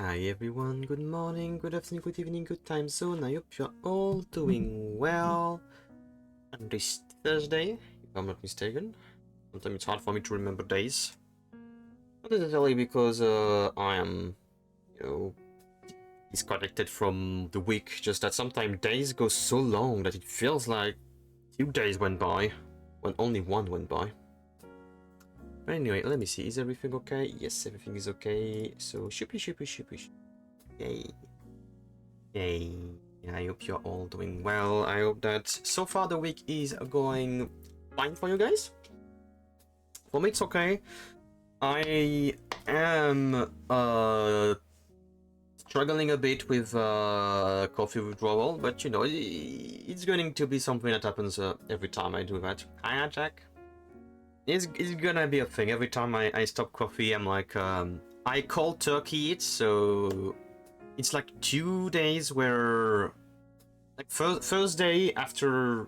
Hi everyone, good morning, good afternoon, good evening, good time zone. I hope you're all doing well on this Thursday, if I'm not mistaken. Sometimes it's hard for me to remember days. Not necessarily because I am, disconnected from the week, just that sometimes days go so long that it feels like 2 days went by, when only one went by. But anyway, let me see, is everything okay? Yes, everything is okay, so shoopy. Yay. Yay. I hope you're all doing well. I hope that so far the week is going fine for you guys. For me, it's okay. I am struggling a bit with coffee withdrawal, but you know, it's going to be something that happens every time I do that. Hi, Jack. It's gonna be a thing. Every time I stop coffee, I'm like, I cold turkey it, so it's like 2 days where, like, first day after,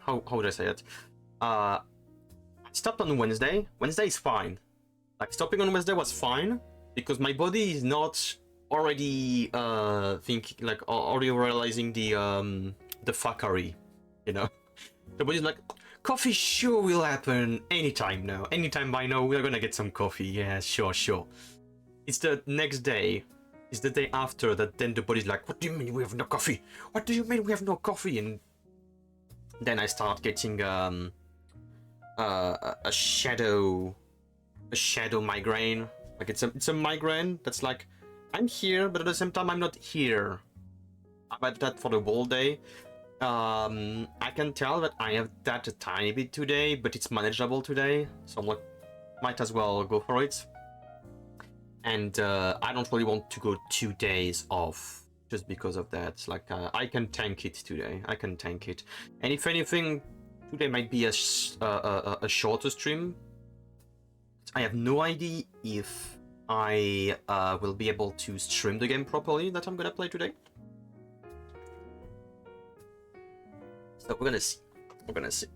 how would I say it? I stopped on Wednesday. Wednesday is fine. Like, stopping on Wednesday was fine because my body is not already thinking, like, already realizing the fuckery, you know. The body's like, coffee sure will happen anytime now. Anytime I know we're gonna get some coffee. Yeah, sure. It's the next day. It's the day after that then the body's like, what do you mean we have no coffee? What do you mean we have no coffee? And then I start getting a shadow migraine. Like it's a migraine that's like, I'm here, but at the same time I'm not here. I've had that for the whole day. I can tell that I have that a tiny bit today, but it's manageable today, so I'm like, might as well go for it. And I don't really want to go 2 days off just because of that. Like, I can tank it today. I can tank it. And if anything, today might be a shorter stream. I have no idea if I will be able to stream the game properly that I'm gonna play today. So we're gonna see.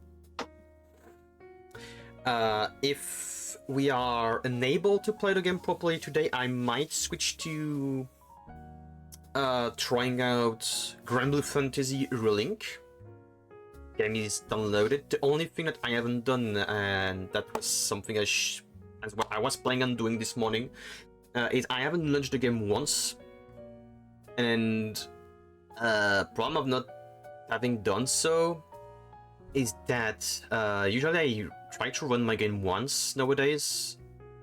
If we are unable to play the game properly today, I might switch to trying out Granblue Fantasy Relink. Game is downloaded. The only thing that I haven't done, and that was something as what I was planning on doing this morning, is I haven't launched the game once. And problem of not having done so is that usually I try to run my game once nowadays,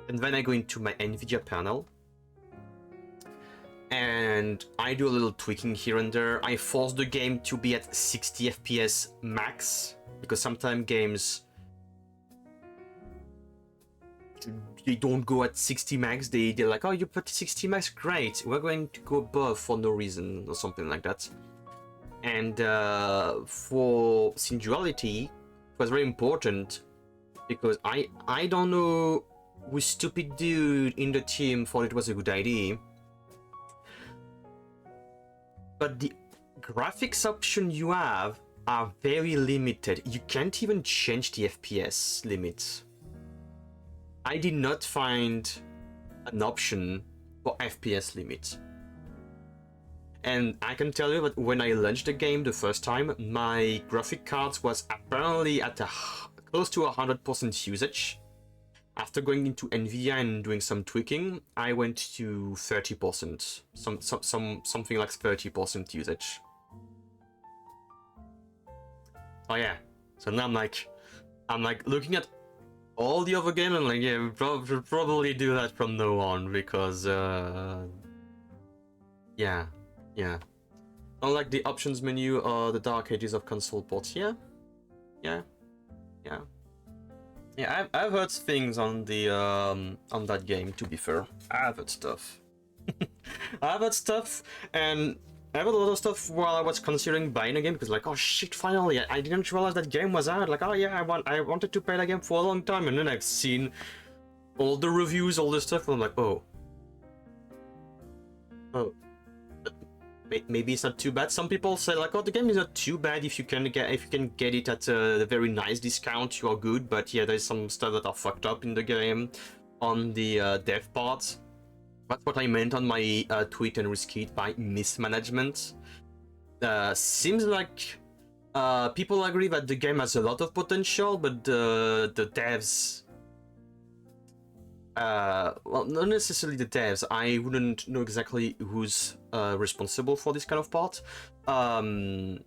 and then I go into my NVIDIA panel and I do a little tweaking here and there. I force the game to be at 60 FPS max, because sometimes games, they don't go at 60 max. They're like, oh, you put 60 max, great, we're going to go above for no reason, or something like that. And for Synduality, it was very important because I don't know which stupid dude in the team thought it was a good idea, but the graphics option you have are very limited. You can't even change the FPS limits. I did not find an option for FPS limit. And I can tell you that when I launched the game the first time, my graphic cards was apparently at close to 100% usage. After going into NVIDIA and doing some tweaking, I went to 30%, something like 30% usage. Oh yeah, so now I'm like looking at all the other games and like, yeah, we should probably do that from now on, because yeah. Unlike the options menu or the dark ages of console ports. Yeah. I've heard things on the on that game. To be fair, I've heard stuff. And I have a lot of stuff while I was considering buying a game, because like, oh shit, finally, I didn't realize that game was out. Like, oh yeah, I wanted to play that game for a long time, and then I've seen all the reviews, all this stuff, and I'm like, oh. Maybe it's not too bad. Some people say like, oh, the game is not too bad if you can get it at a very nice discount, you are good. But yeah, there's some stuff that are fucked up in the game on the dev part. That's what I meant on my tweet and retweet by mismanagement. Seems like people agree that the game has a lot of potential, but the devs, well, not necessarily the devs. I wouldn't know exactly who's responsible for this kind of part. But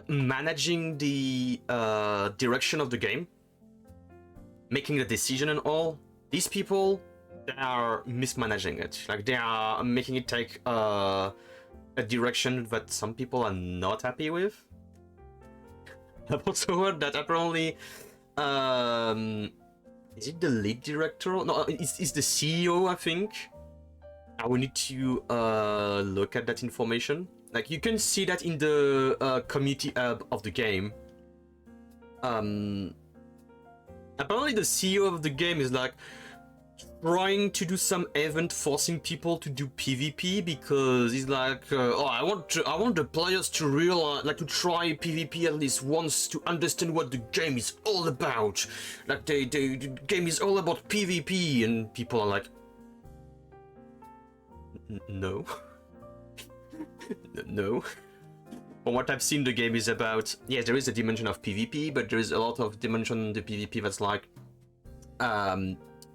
managing the direction of the game, making the decision and all, these people, they are mismanaging it. Like, they are making it take a direction that some people are not happy with. I've also heard that apparently, is it the lead director? No, it's the CEO, I think. I will need to look at that information. Like, you can see that in the community hub of the game. Apparently the CEO of the game is like trying to do some event forcing people to do PvP because he's like, oh, I want the players to realize, like, to try PvP at least once to understand what the game is all about. Like, the game is all about PvP, and people are like, no. No. From what I've seen, the game is about, yes, there is a dimension of PvP, but there is a lot of dimension in the PvP that's like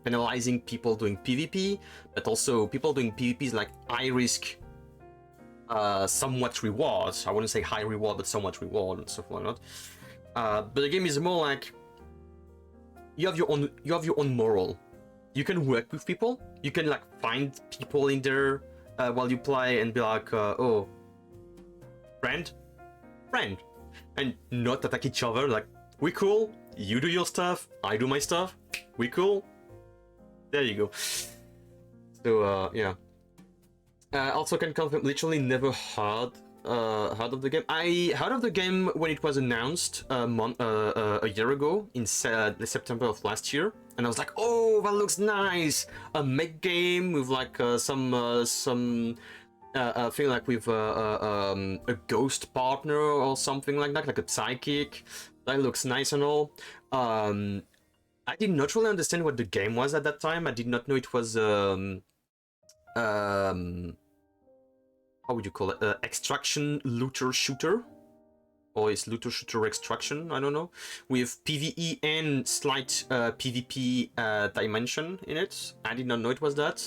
penalizing people doing PvP, but also people doing PvP is like high risk, somewhat reward. I wouldn't say high reward, but somewhat reward and stuff like that. But the game is more like you have your own moral. You can work with people. You can like find people in there while you play and be like, oh, friend, and not attack each other. Like, we cool. You do your stuff. I do my stuff. We cool. There you go. So yeah. Also can confirm, literally never heard of the game. I heard of the game when it was announced a year ago in September of last year, and I was like, oh, that looks nice. A mech game with like some thing like with a ghost partner or something like that, like a psychic. That looks nice and all. I did not really understand what the game was at that time. I did not know it was how would you call it? Extraction looter shooter, or is looter shooter extraction? I don't know. With PVE and slight PvP dimension in it. I did not know it was that.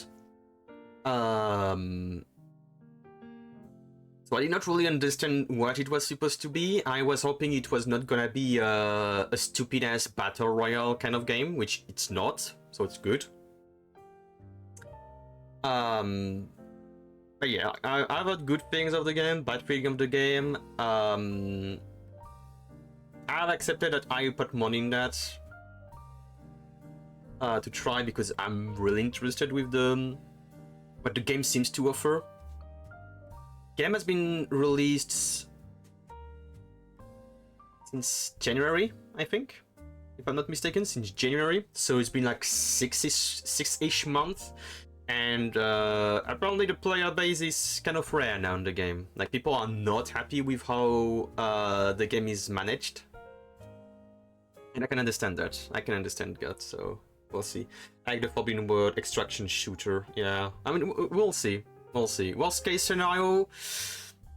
So I did not really understand what it was supposed to be. I was hoping it was not gonna be a stupid ass battle royale kind of game, which it's not. So it's good. But yeah, I've heard good things of the game, bad feeling of the game. I've accepted that I put money in that to try because I'm really interested with what the game seems to offer. Game has been released since January, I think, if I'm not mistaken, since January. So it's been like six-ish months. And apparently the player base is kind of rare now in the game. Like, people are not happy with how the game is managed. And I can understand that. I can understand that, so we'll see. Like the Forbidden World extraction shooter, yeah. I mean, we'll see. We'll see. Worst case scenario,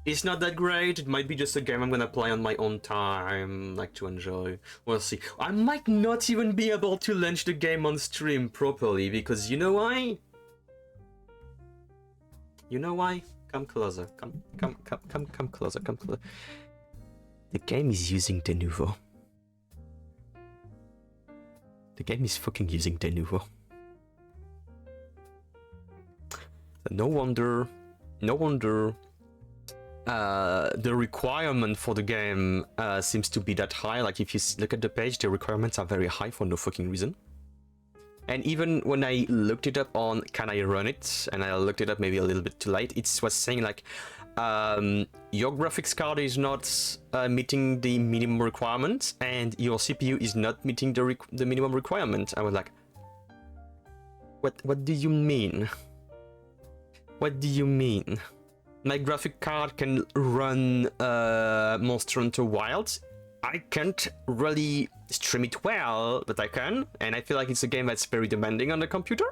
it's not that great. It might be just a game I'm gonna play on my own time, like to enjoy. We'll see. I might not even be able to launch the game on stream properly, because you know why? You know why? Come closer. Come closer. Come closer. The game is using de nouveau. The game is fucking using de nouveau. No wonder the requirement for the game seems to be that high. Like, if you look at the page, the requirements are very high for no fucking reason. And even when I looked it up on Can I Run It, and I looked it up maybe a little bit too late, it was saying like, your graphics card is not meeting the minimum requirement, and your CPU is not meeting the minimum requirement. I was like, what do you mean? What do you mean? My graphic card can run Monster Hunter Wilds. I can't really stream it well, but I can, and I feel like it's a game that's very demanding on the computer.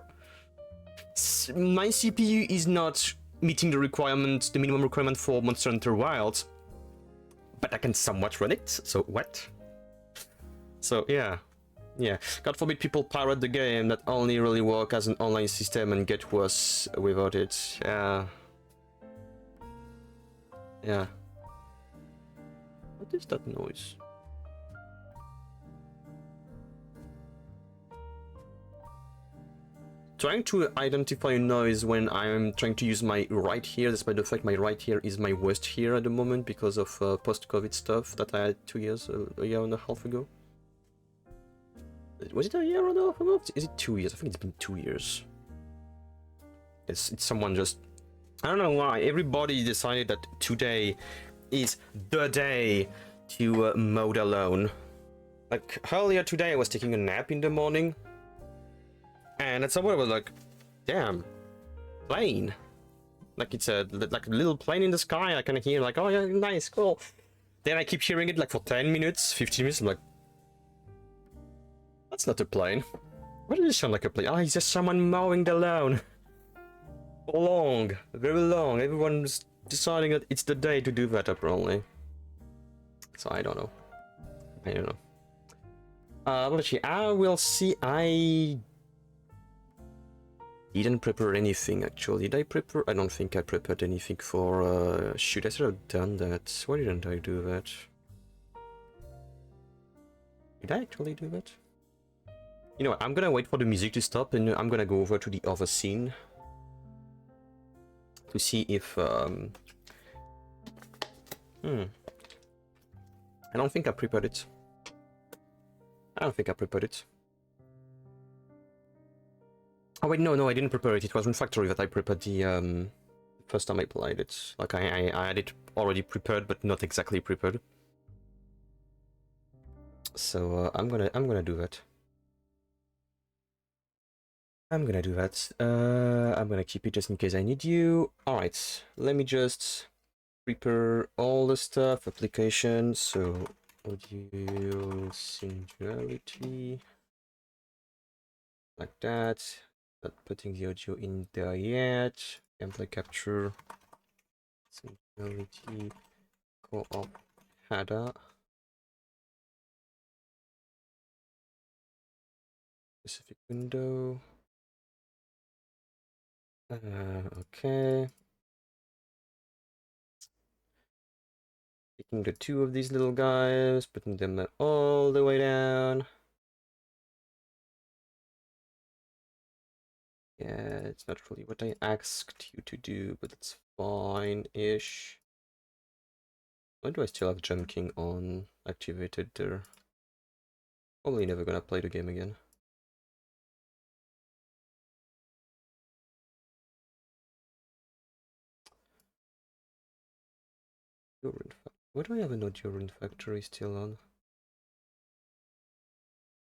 My CPU is not meeting the requirement, the minimum requirement for Monster Hunter Wilds, but I can somewhat run it. So what? So yeah. Yeah, God forbid people pirate the game that only really work as an online system and get worse without it. Yeah. Yeah. What is that noise? Trying to identify noise when I'm trying to use my right ear, despite the fact my right ear is my worst ear at the moment because of post-COVID stuff that I had a year and a half ago. Was it a year and a half ago? Is it 2 years? I think it's been 2 years. It's someone just... I don't know why. Everybody decided that today is the day to mow the lawn. Like, earlier today I was taking a nap in the morning. And at some point I was like, damn, plane. Like it's like a little plane in the sky. I can hear like, oh yeah, nice, cool. Then I keep hearing it like for 10 minutes, 15 minutes. I'm like, that's not a plane. Why does it sound like a plane? Oh, it's just someone mowing the lawn. Long, very long. Everyone's deciding that it's the day to do that apparently. So I don't know. I don't know. But actually, I will see. I didn't prepare anything actually. Did I prepare? I don't think I prepared anything for shoot, I should have done that. Why didn't I do that? Did I actually do that? You know what, I'm gonna wait for the music to stop and I'm gonna go over to the other scene to see if I don't think I prepared it. I don't think I prepared it. Oh wait, no, I didn't prepare it. It was in Factory that I prepared the first time I played it. Like I had it already prepared, but not exactly prepared. So I'm gonna do that. I'm gonna do that. I'm gonna keep it just in case I need you. All right, let me just prepare all the stuff. Applications. So audio Synduality, like that. Not putting the audio in there yet. Gameplay capture. Synduality Echo of Ada. Specific window. Okay. Taking the two of these little guys, putting them all the way down. Yeah, it's not really what I asked you to do, but it's fine-ish. Why do I still have Jump King on activated there? Probably never gonna play the game again. Why do I have an audio rune factory still on?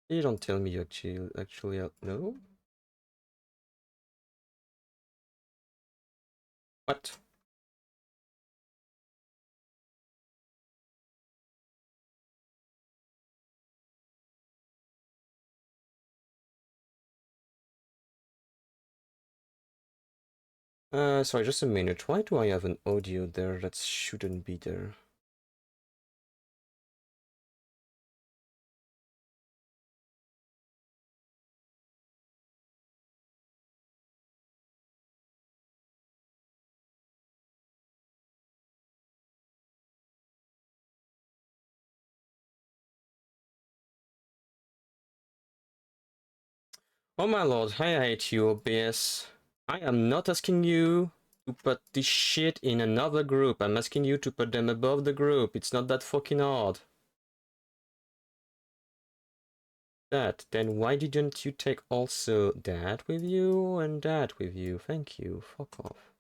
You don't tell me you actually no? What? Sorry, just a minute. Why do I have an audio there that shouldn't be there? Oh my lord, I hate you, OBS. I am not asking you to put this shit in another group. I'm asking you to put them above the group. It's not that fucking hard. That, then why didn't you take also that with you and that with you? Thank you. Fuck off.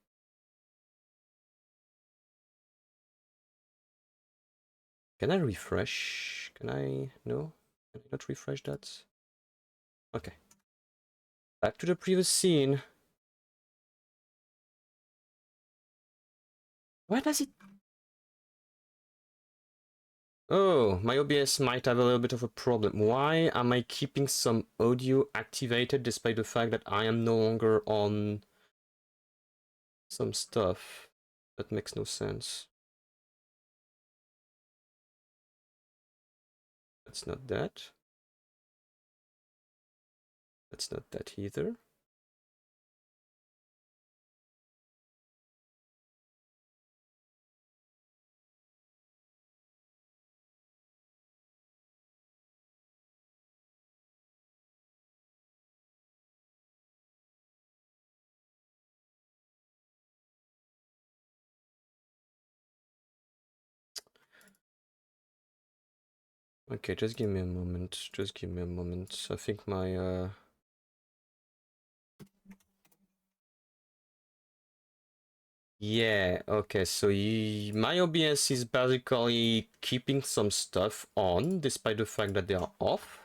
Can I refresh? Can I? No? Can I not refresh that? Okay. Back to the previous scene. Why does it... Oh, my OBS might have a little bit of a problem. Why am I keeping some audio activated despite the fact that I am no longer on some stuff? That makes no sense. That's not that. That's not that either. Okay, just give me a moment. Just give me a moment. I think my yeah, okay, so my OBS is basically keeping some stuff on despite the fact that they are off.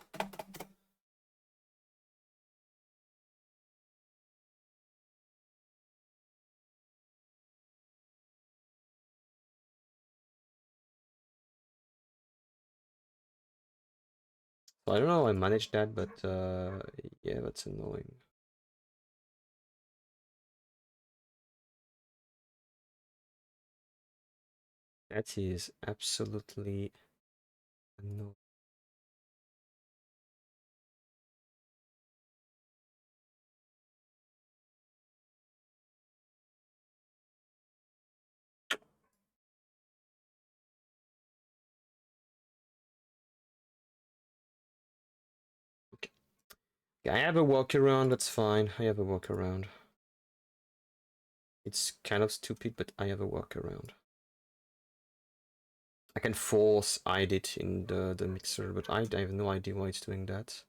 So I don't know how I managed that, but yeah, that's annoying. That is absolutely annoying. Okay. I have a workaround, that's fine. I have a workaround. It's kind of stupid, but I have a workaround. I can force hide it in the mixer, but I have no idea why it's doing that.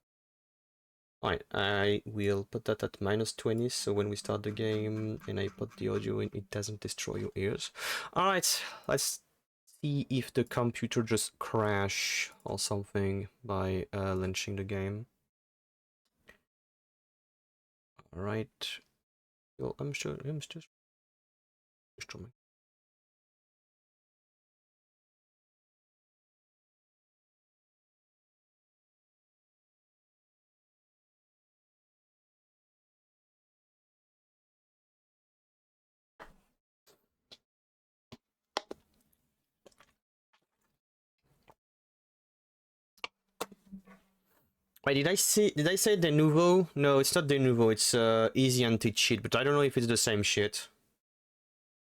Alright, I will put that at -20, so when we start the game and I put the audio in, it doesn't destroy your ears. Alright, let's see if the computer just crash or something by launching the game. Alright. Well, I'm sure I'm just strumming. Wait, did I say de nouveau? No, it's not de nouveau, it's easy anti-cheat, but I don't know if it's the same shit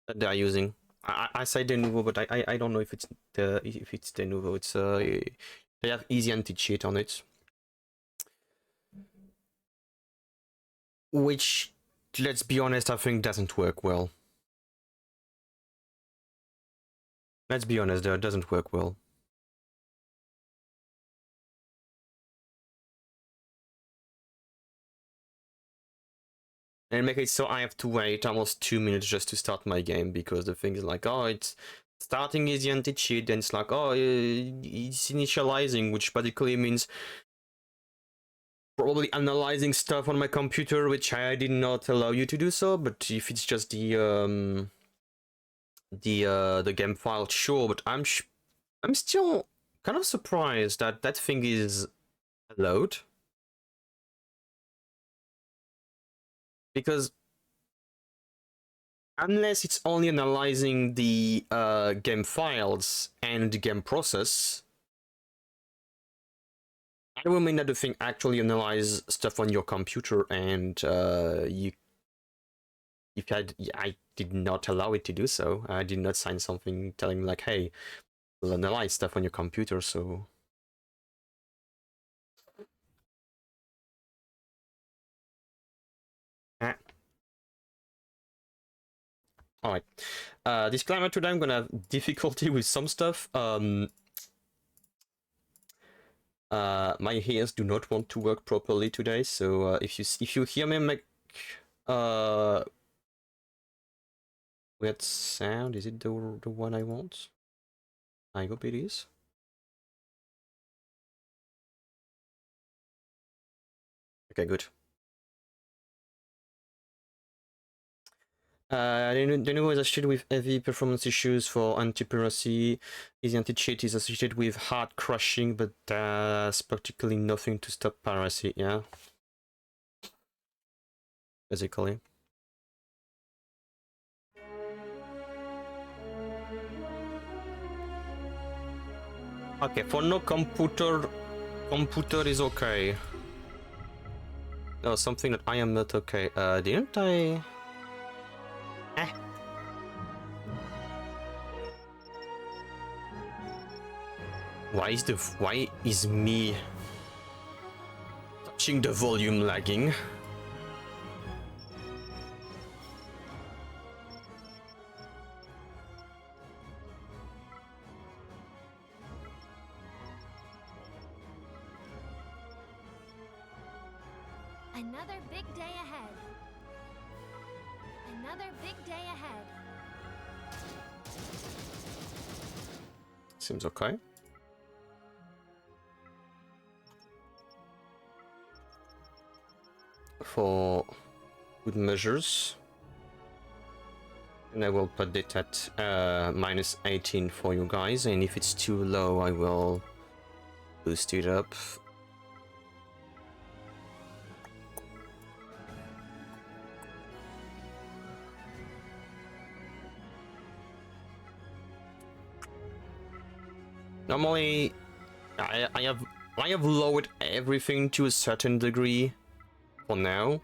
that they are using. I say de nouveau, but I don't know if it's de nouveau. It's they have easy anti-cheat on it, which, let's be honest, I think doesn't work well. Let's be honest, it doesn't work well. And make it so I have to wait almost 2 minutes just to start my game because the thing is like, oh, it's starting easy anti-cheat, then it's like, oh, it's initializing, which basically means probably analyzing stuff on my computer, which I did not allow you to do so. But if it's just the game file, sure. But I'm still kind of surprised that that thing is allowed, because unless it's only analyzing the game files and the game process, I will mean that the thing actually analyze stuff on your computer, and you, if I did not allow it to do so. I did not sign something telling me like, hey, we'll analyze stuff on your computer. So ah. All right. Disclaimer today: I'm gonna have difficulty with some stuff. My ears do not want to work properly today, so if you hear me make uh weird sound, is it the one I want? I hope it is. Okay, good. The new is associated with heavy performance issues for anti-piracy. The anti-cheat is associated with hard crushing, but does practically nothing to stop piracy, yeah? Basically. Okay, for no computer is okay. No, something that I am not okay. Didn't I? Why is me touching the volume lagging? Another big day ahead. Another big day ahead. Seems okay. For good measures. And I will put it at minus 18 for you guys, and if it's too low, I will boost it up. Normally, I have lowered everything to a certain degree for now.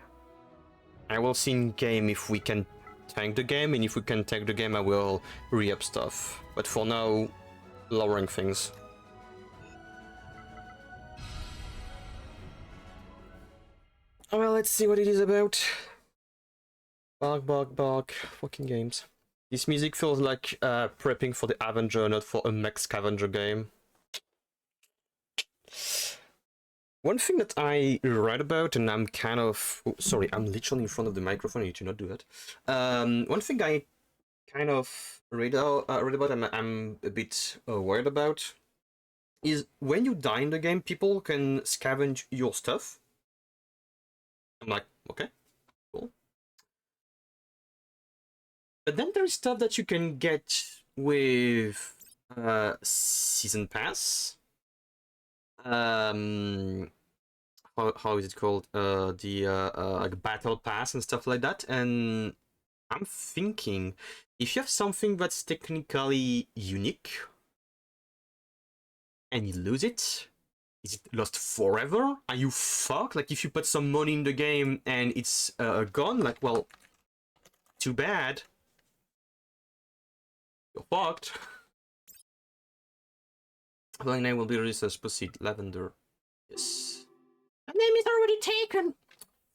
I will see in game if we can tank the game, and if we can tank the game, I will re-up stuff. But for now, lowering things. Well, let's see what it is about. Bark, fucking games. This music feels like prepping for the Avenger, not for a mech scavenger game. One thing that I read about, and I'm kind of... Oh, sorry, I'm literally in front of the microphone, I need to not do that. One thing I kind of read about, I'm a bit worried about, is when you die in the game, people can scavenge your stuff. I'm like, okay, cool. But then there is stuff that you can get with Season Pass. How is it called? The like Battle Pass and stuff like that. And I'm thinking, if you have something that's technically unique and you lose it, is it lost forever? Are you fucked? Like, if you put some money in the game and it's gone, like, well, too bad. You're fucked. My name will be research. Proceed. Lavender. Yes. My name is already taken.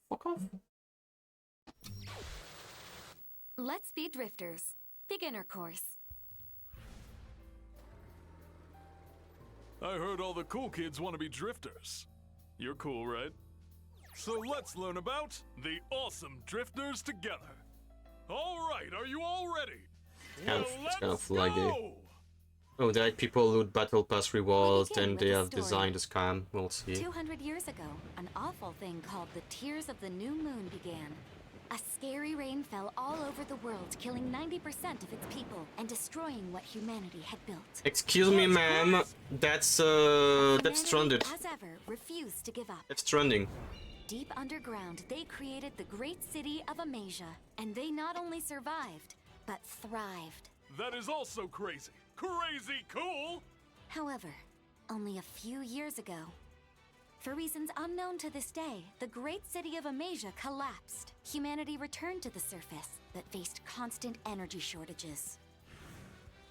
Fuck off. Let's be drifters. Beginner course. I heard all the cool kids want to be drifters. You're cool, right? So let's learn about the awesome drifters together. All right, are you all ready? It's kind of laggy. Oh, there are people loot battle pass rewards, then they have designed a scam. We'll see. 200 years ago, an awful thing called the Tears of the New Moon began. A scary rain fell all over the world, killing 90% of its people and destroying what humanity had built. Excuse me, ma'am. That's stranded. As ever, refused to give up. That's stranding. Deep underground, they created the great city of Amasia, and they not only survived, but thrived. That is also crazy. Crazy cool! However, only a few years ago, for reasons unknown to this day, the great city of Amasia collapsed. Humanity returned to the surface, but faced constant energy shortages.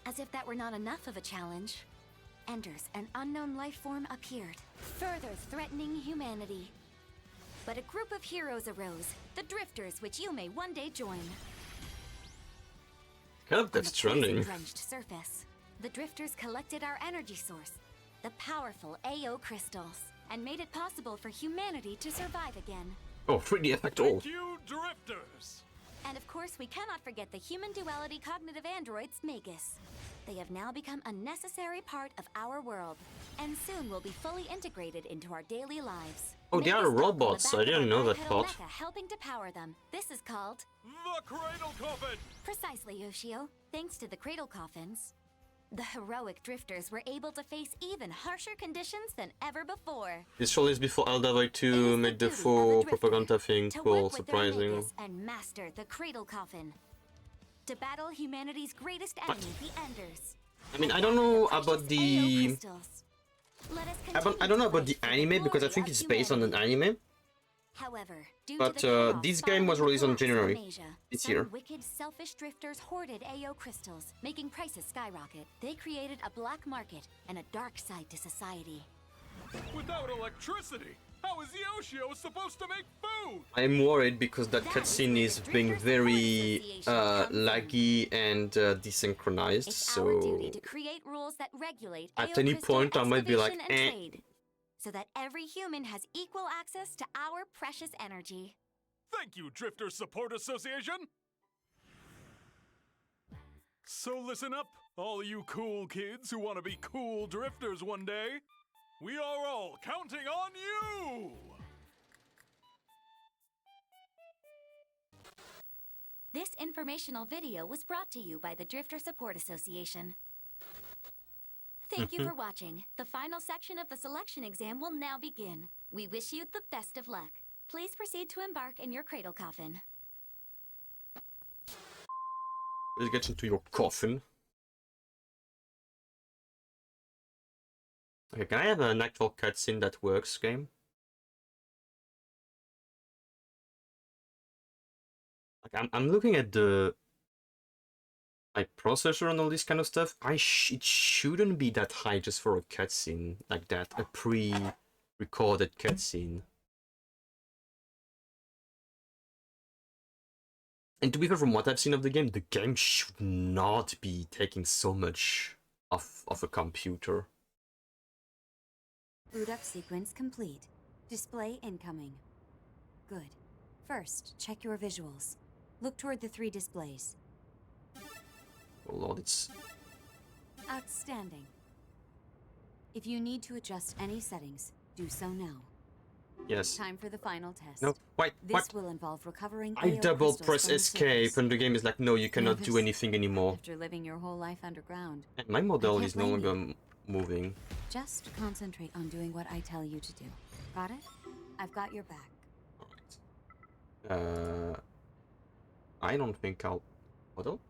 As if that were not enough of a challenge, Enders, an unknown life form, appeared, further threatening humanity. But a group of heroes arose, the Drifters, which you may one day join. Kind of that's trending. Drenched surface, the Drifters collected our energy source, the powerful AO crystals, and made it possible for humanity to survive again. Oh, 3D effect all. Thank you, Drifters! And of course, we cannot forget the human duality cognitive androids, Magus. They have now become a necessary part of our world, and soon will be fully integrated into our daily lives. Oh, they are Magus walk on the robots. back I of didn't our know that bipedal part. Mecha, helping to power them. This is called... The Cradle Coffin! Precisely, Yoshio. Thanks to the cradle coffins, the heroic drifters were able to face even harsher conditions than ever before. This show is before Elder It is 2 the made the duty of a full drifter propaganda thing. to Cool, work with their surprising. Magus and master the cradle coffin. To battle humanity's greatest enemy, the Enders. I mean, I don't know about the... I don't know about the anime because I think it's based on an anime. However, But this game was released on January this year. Wicked, selfish drifters hoarded AO crystals, making prices skyrocket. They created a black market and a dark side to society. Without electricity, how is Yoshio supposed to make food? I'm worried because that cutscene is being very laggy and desynchronized, It's our duty so to create rules that regulate at AO any crystal point I might be like, excavation and eh. trade, so that every human has equal access to our precious energy. Thank you, Drifter Support Association! So listen up, all you cool kids who want to be cool drifters one day. We are all counting on you! This informational video was brought to you by the Drifter Support Association. Thank you for watching. The final section of the selection exam will now begin. We wish you the best of luck. Please proceed to embark in your cradle coffin. Let's get into your coffin. Okay, can I have an actual cutscene that works, game? Like, I'm looking at the processor and all this kind of stuff. It shouldn't be that high just for a cutscene like that, a pre-recorded cutscene. And to be fair, from what I've seen of the game should not be taking so much of a computer. Boot up sequence complete. Display incoming. Good. First, check your visuals. Look toward the 3 displays. Oh lord, it's... Outstanding. If you need to adjust any settings, do so now. Yes. Time for the final test. No, wait, This what? will involve recovering I AO double crystals press from the escape surface. and the game is like, no, you cannot do Nervous? anything anymore. After living your whole life underground. And my model can't is no blame longer moving. Just concentrate on doing what I tell you to do. Got it? I've got your back. Alright. I don't think I'll... Model?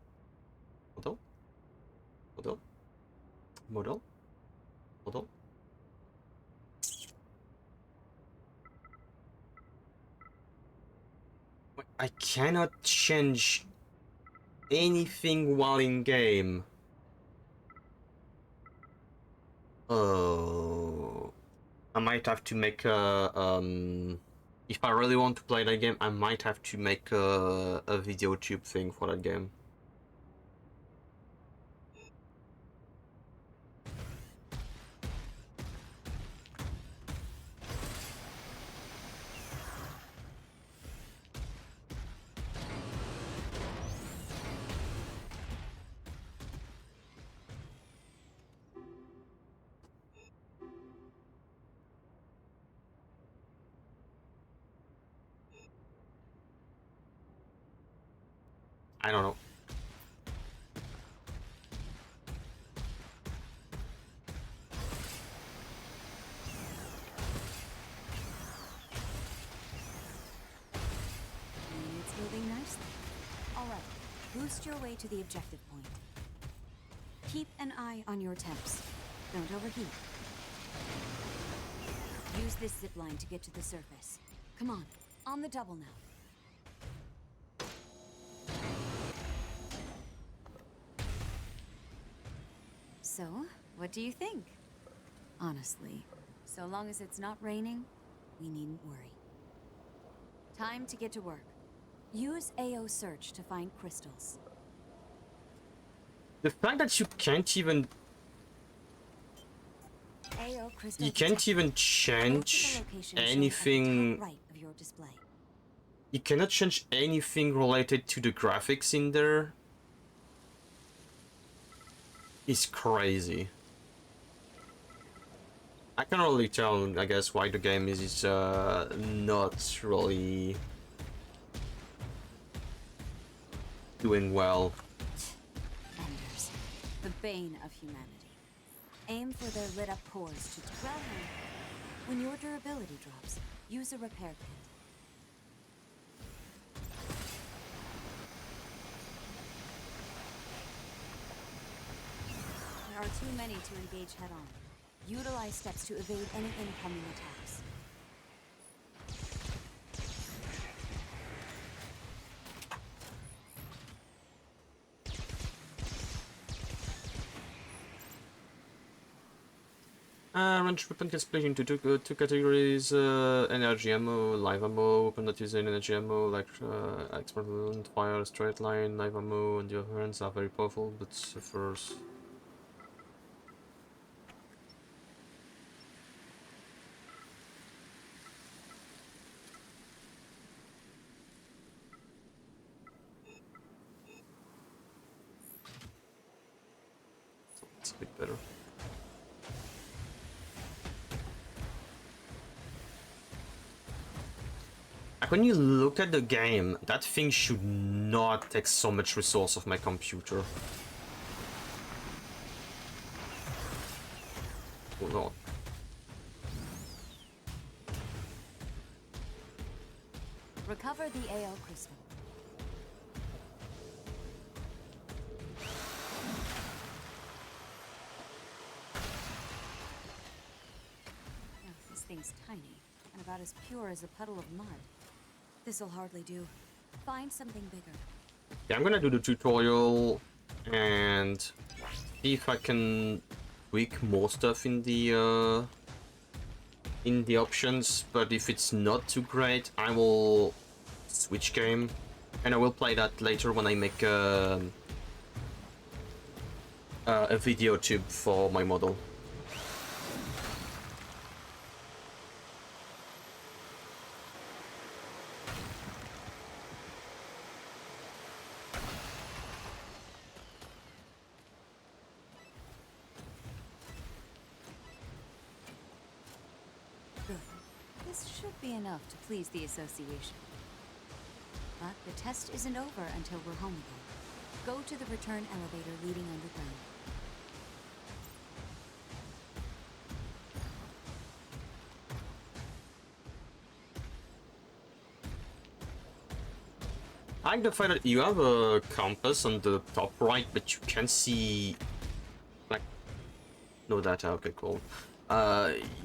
Model? Model? Model? Model? Wait, I cannot change anything while in game. Oh, I might have to make a if I really want to play that game, I might have to make a video tube thing for that game. I don't know. It's moving nicely. All right, boost your way to the objective point. Keep an eye on your temps. Don't overheat. Use this zip line to get to the surface. Come on the double now. So, what do you think? Honestly, so long as it's not raining, we needn't worry. Time to get to work. Use AO search to find crystals. The fact that you can't even AO crystal change Go to the location shown at the anything. top right of your display. You cannot change anything related to the graphics in there. It's crazy. I can't really tell, I guess, why the game is not really doing well. Enders, the bane of humanity. Aim for their lit up pores to... Well, when your durability drops, use a repair kit. There are too many to engage head-on. Utilize steps to evade any incoming attacks. Ranged weapon can split into two categories: energy ammo, live ammo. Weapon that uses energy ammo, like expert wound, fire, straight line, live ammo, and the other hands are very powerful, but suffers. It's a bit better. Like when you look at the game, that thing should not take so much resource of my computer. Oh no. Recover the AL crystal. This thing's tiny, and about as pure as a puddle of mud. This'll hardly do. Find something bigger. Yeah, I'm gonna do the tutorial and see if I can tweak more stuff in the options, but if it's not too great, I will switch game, and I will play that later when I make a video tube for my model. Good. This should be enough to please the association. But the test isn't over until we're home again. Go to the return elevator leading underground. I like the fact that you have a compass on the top right, but you can see, like, no data. Okay, cool.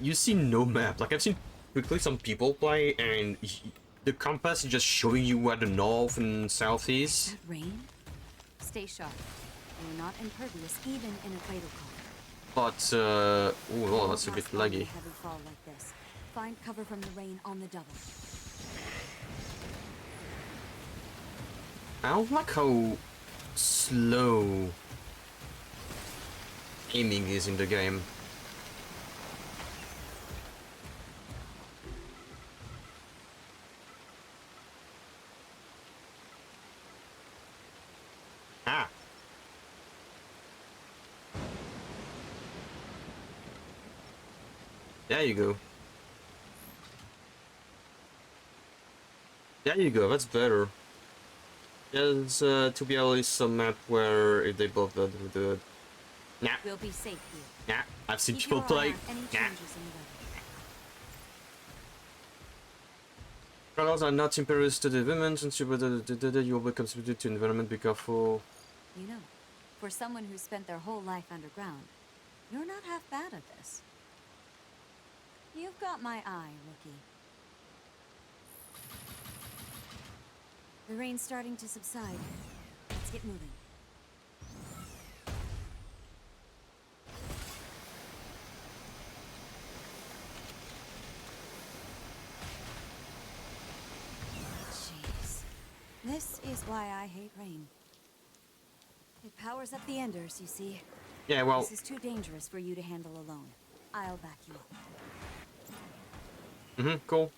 You see no map. Like, I've seen quickly some people play, and the compass is just showing you where the north and south is. That rain? Stay sharp. You're not impervious even in a cradle call. But oh, that's a bit laggy. Heavy fall like this. Find cover from the rain on the double. I don't like how slow aiming is in the game. Ah. There you go. There you go, that's better. There's to be at least some map where if they both do it. Nah. We'll be safe here. Nah. I've seen Keep people your eye play. on any Nah. changes in the weather. Colors are not impervious to the environment, and you will be contributed to environment. Be careful. You know, for someone who's spent their whole life underground, you're not half bad at this. You've got my eye, rookie. The rain's starting to subside. Let's get moving. Jeez. This is why I hate rain. It powers up the Enders, you see. Yeah, well. This is too dangerous for you to handle alone. I'll back you up. Cool.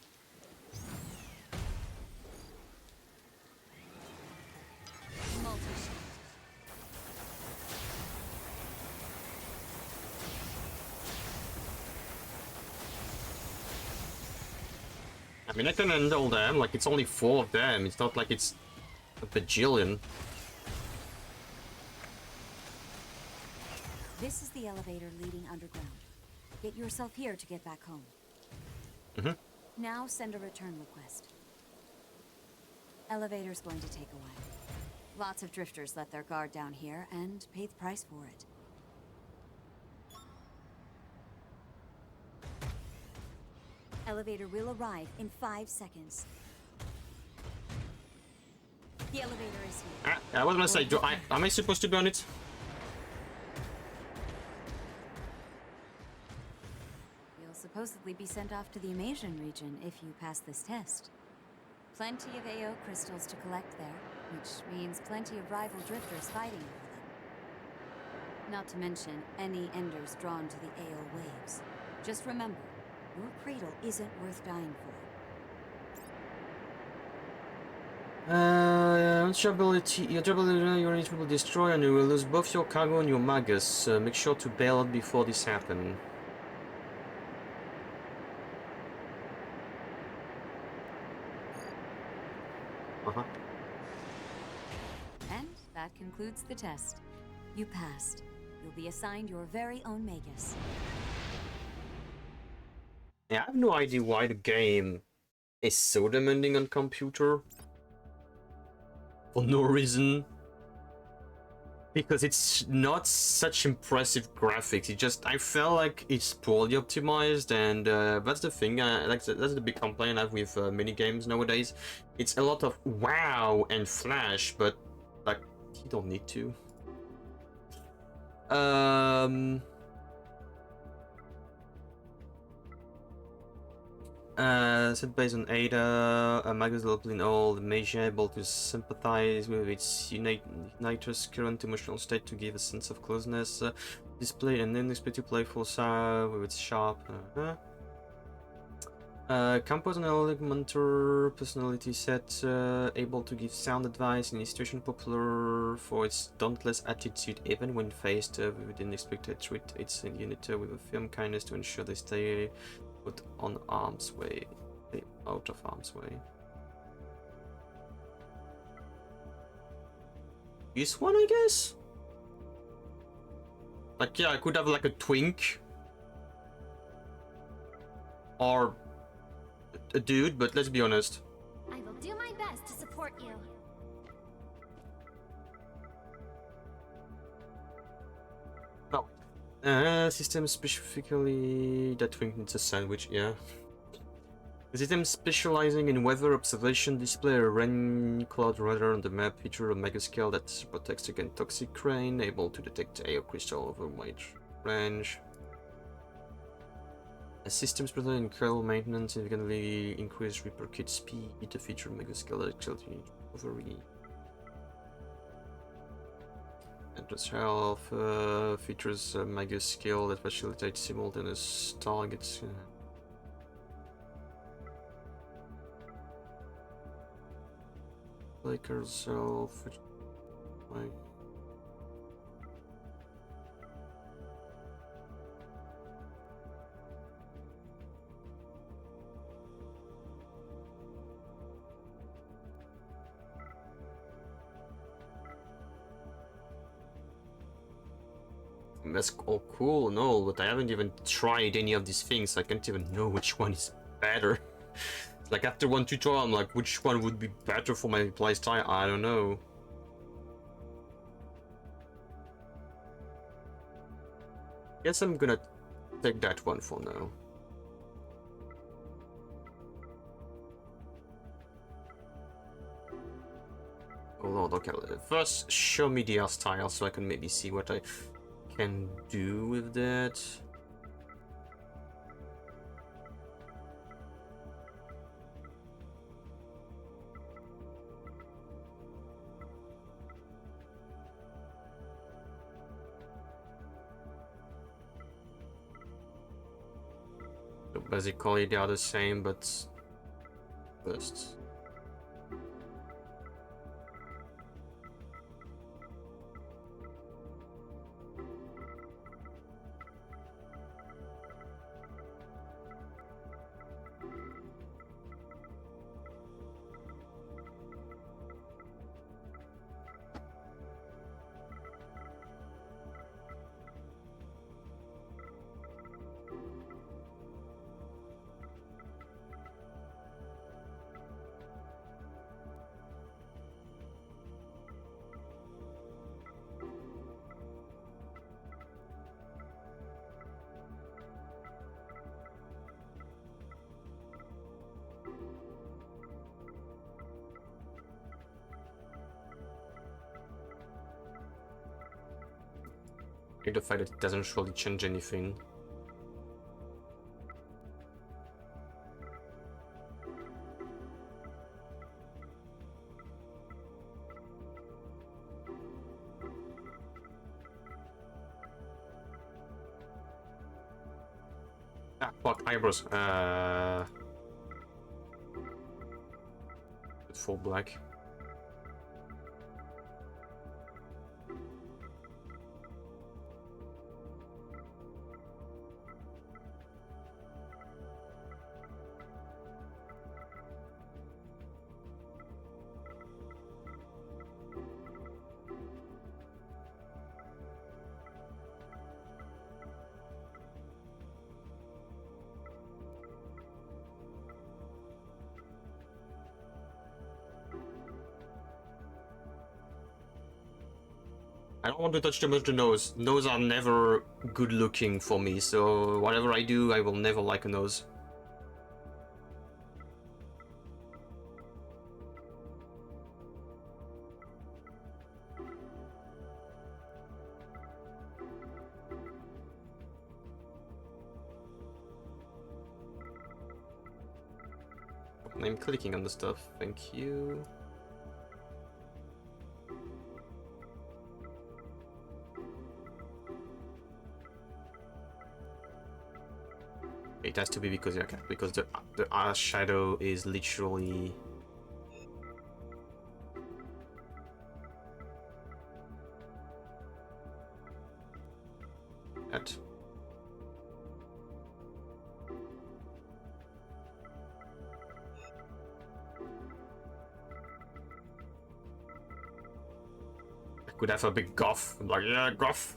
I mean, I can handle them, like, it's only 4 of them, it's not like it's a bajillion. This is the elevator leading underground. Get yourself here to get back home. Mm-hmm. Now send a return request. Elevator's going to take a while. Lots of drifters let their guard down here and pay the price for it. Elevator will arrive in 5 seconds. The elevator is here. I was gonna say, am I supposed to be on it? You'll supposedly be sent off to the Amasian region if you pass this test. Plenty of AO crystals to collect there, which means plenty of rival drifters fighting over them. Not to mention any enders drawn to the AO waves. Just remember, your cradle isn't worth dying for. Your unit will destroy and you will lose both your cargo and your magus. Make sure to bail out before this happens. Uh-huh. And that concludes the test. You passed. You'll be assigned your very own magus. Yeah, I have no idea why the game is so demanding on computer. For no reason. Because it's not such impressive graphics. It just, I felt like it's poorly optimized, and that's the thing. That's the big complaint I have with mini games nowadays. It's a lot of wow and flash, but like you don't need to. Set based on Ada, Magus developed in all the Mecha, able to sympathize with its uniter's current emotional state to give a sense of closeness. Display an unexpected playful side with its sharp. Compose an elemental personality set, able to give sound advice in a situation, popular for its dauntless attitude even when faced with unexpected threat. It's a unit with a firm kindness to ensure they stay put on arm's way. Out of arm's way. This one, I guess? Like, yeah, I could have like a twink. Or a dude, but let's be honest. I will do my best to support you. No. System specifically... That twink needs a sandwich, yeah. The system specializing in weather observation display a rain cloud radar on the map, feature a mega scale that protects against toxic rain, able to detect AO crystal over wide range. A system specializing in kernel maintenance significantly increased repair kit speed, the feature mega scale that accelerates recovery. Entrance health features a mega skill that facilitates simultaneous targets. Like herself, which like that's all cool and all, but I haven't even tried any of these things. I can't even know which one is better. Like after one tutorial, I'm like, which one would be better for my playstyle? I don't know. Guess I'm gonna take that one for now. Oh lord, okay. First, show me the art style so I can maybe see what I can do with that. So basically they are the same, but first. like the fact that it doesn't really change anything. Ah, fuck, eyebrows. Full black. I don't want to touch too much the nose. Nose are never good looking for me, so whatever I do, I will never like a nose. I'm clicking on the stuff, thank you. It has to be because the eye shadow is literally that. I could have a big goth, like yeah, goth.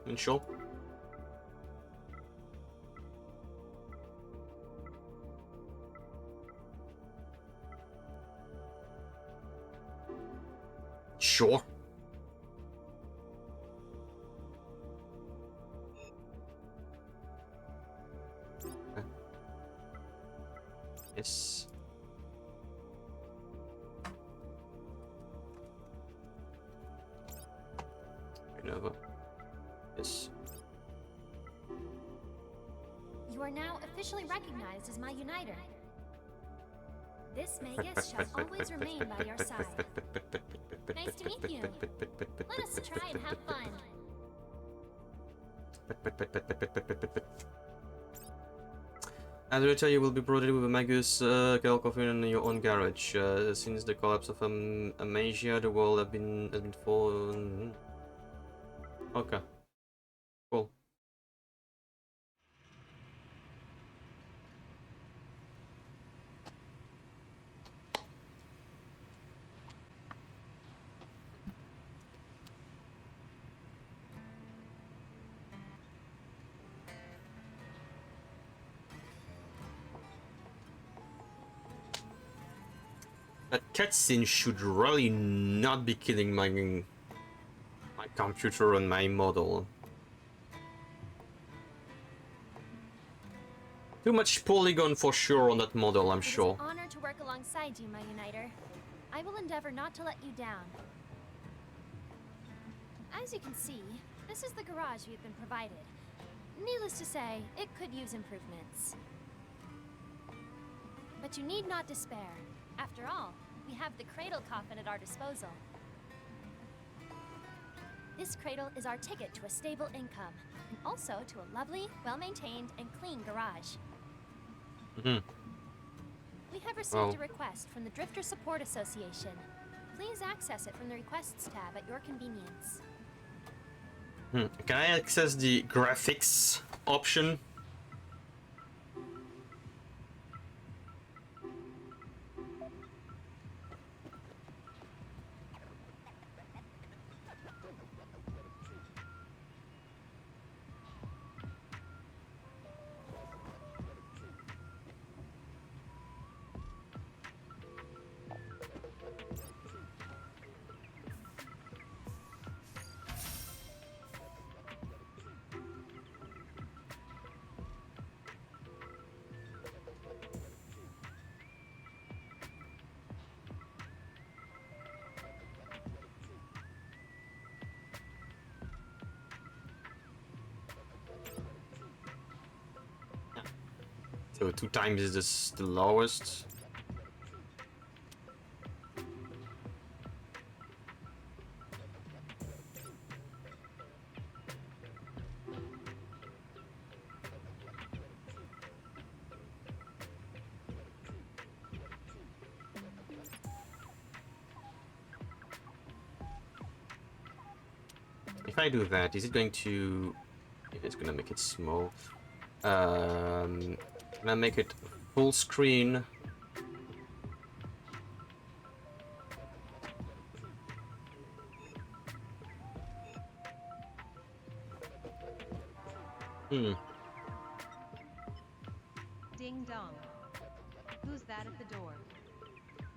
And sure. Sure. Okay. Yes. Nova. Yes. You are now officially recognized as my uniter. This Magus shall always remain by your side. Nice to meet you. Let us try and have fun. As later, you will be provided with a Magus kettle coffin in your own garage. Since the collapse of Amasia, the world has been fallen. Okay. Cool. That cutscene should really not be killing my computer and my model. Too much polygon for sure on that model, I'm sure. It is an honor to work alongside you, my uniter. I will endeavor not to let you down. As you can see, this is the garage we've been provided. Needless to say, it could use improvements. But you need not despair. After all, we have the cradle coffin at our disposal. This cradle is our ticket to a stable income, and also to a lovely, well-maintained, and clean garage. We have received a request from the Drifter Support Association. Please access it from the Requests tab at your convenience. Can I access the graphics option? So 2 times is the lowest. If I do that, is it going to... If it's gonna make it small. Can I make it full screen? Hmm. Ding dong. Who's that at the door?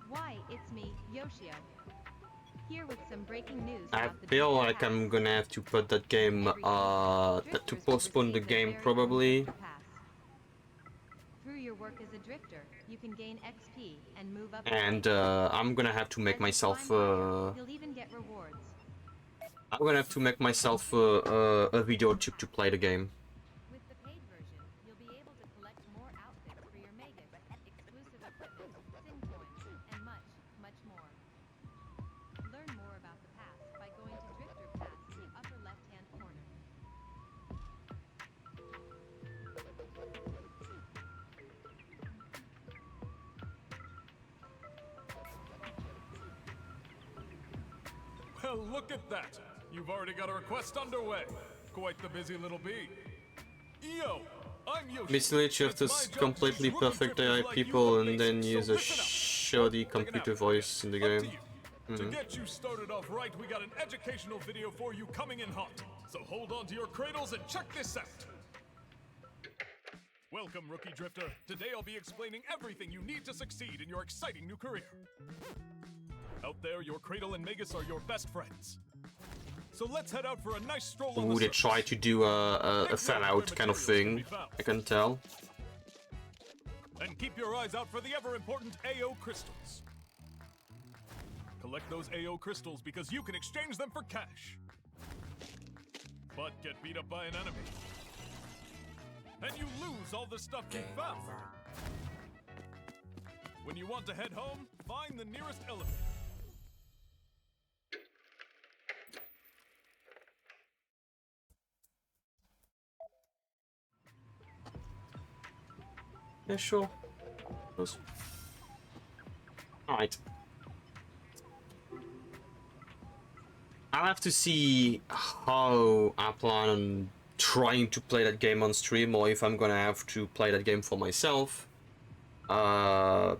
Why, it's me, Yoshio. Here with some breaking news I about the feel Drifter like Pass. I'm gonna have to put that game, Every to drifters will postpone the receive their game very own probably. Drifter Pass. Through your work as a drifter, you can gain XP and move up. And I'm gonna have to make As you myself, climb higher, you'll even get rewards. I'm gonna have to make myself a video tube to play the game. With the paid version, you'll be able to collect more outfits for your Megas, exclusive equipment, Syn coins, and much, much more. Learn more about the pass by going to Drifter Pass in the upper left-hand corner. Well, look at that. You've already got a request underway. Quite the busy little bee. Yo, I'm Yoshi. Basically, you have to It's my job completely to teach rookie perfect AI drifters like people you and the then basics, use so a listen up. shoddy Take an computer app. voice in the Up to game. you. To get you started off right, we got an educational video for you coming in hot. So hold on to your cradles and check this out. Welcome, Rookie Drifter. Today I'll be explaining everything you need to succeed in your exciting new career. Out there, your cradle and Magus are your best friends. So let's head out for a nice stroll on the Ooh, they surface. try to do a Fallout kind of thing, I can tell. And keep your eyes out for the ever-important AO crystals. Collect those AO crystals because you can exchange them for cash. But get beat up by an enemy. And you lose all the stuff you found. When you want to head home, find the nearest elevator. Yeah, sure. Alright. I'll have to see how I plan on trying to play that game on stream, or if I'm gonna have to play that game for myself. But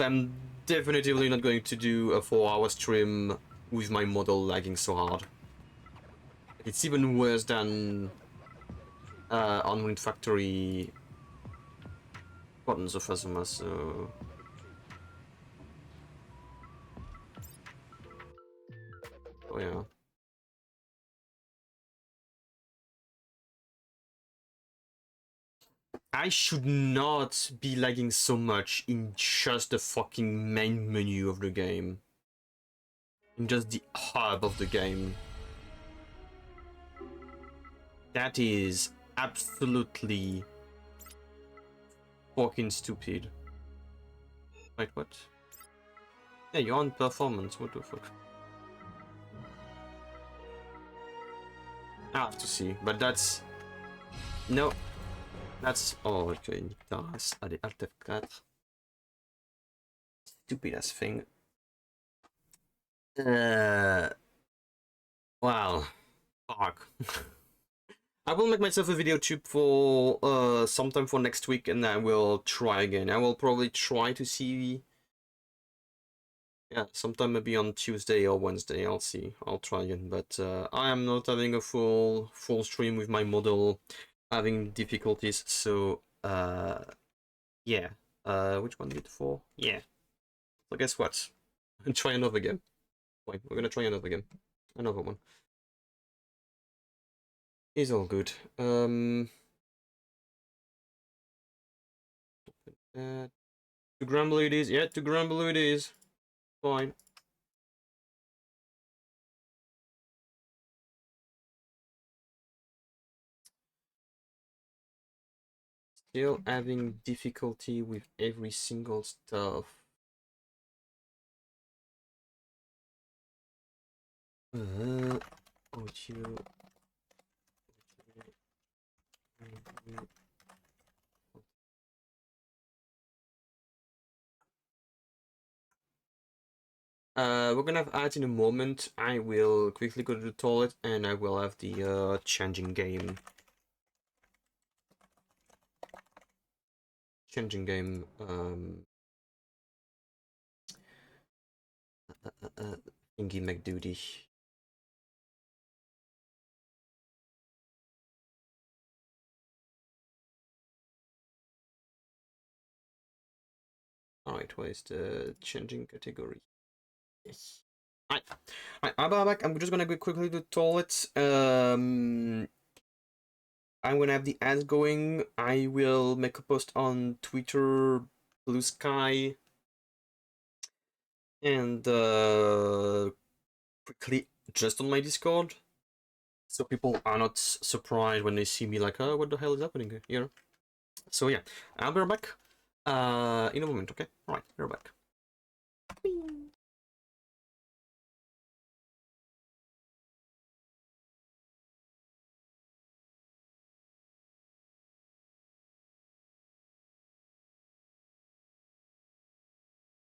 I'm definitively not going to do a 4-hour stream with my model lagging so hard. It's even worse than on Wind Factory buttons of Asuma, so... Oh yeah. I should not be lagging so much in just the fucking main menu of the game. In just the hub of the game. That is absolutely fucking stupid. Wait, what? Yeah, you're on performance, what the fuck? I have to see, but that's... No. That's... Oh, ok, une tasse. Allez, Alt F4. Stupid ass thing. Wow. Fuck. I will make myself a video tube for sometime for next week, and I will try again. I will probably try to see... Yeah, sometime maybe on Tuesday or Wednesday, I'll see. I'll try again, but I am not having a full stream with my model, having difficulties, so yeah. Which one did 4? Yeah. So guess what? Try another game. Wait, we're gonna try another game. Another one. It's all good. To grumble it is. Yeah, to grumble it is. Fine. Still having difficulty with every single stuff. Audio. We're gonna have ads in a moment. I will quickly go to the toilet and I will have the changing game. Thingy McDuty. Alright, where is the changing category? Yes. Alright, I'll be back. I'm just gonna go quickly to the toilet. I'm gonna have the ads going. I will make a post on Twitter, Blue Sky, and quickly just on my Discord, so people are not surprised when they see me like, oh, what the hell is happening here? You know. So yeah, I'll be right back. In a moment. Okay. All right, we're back.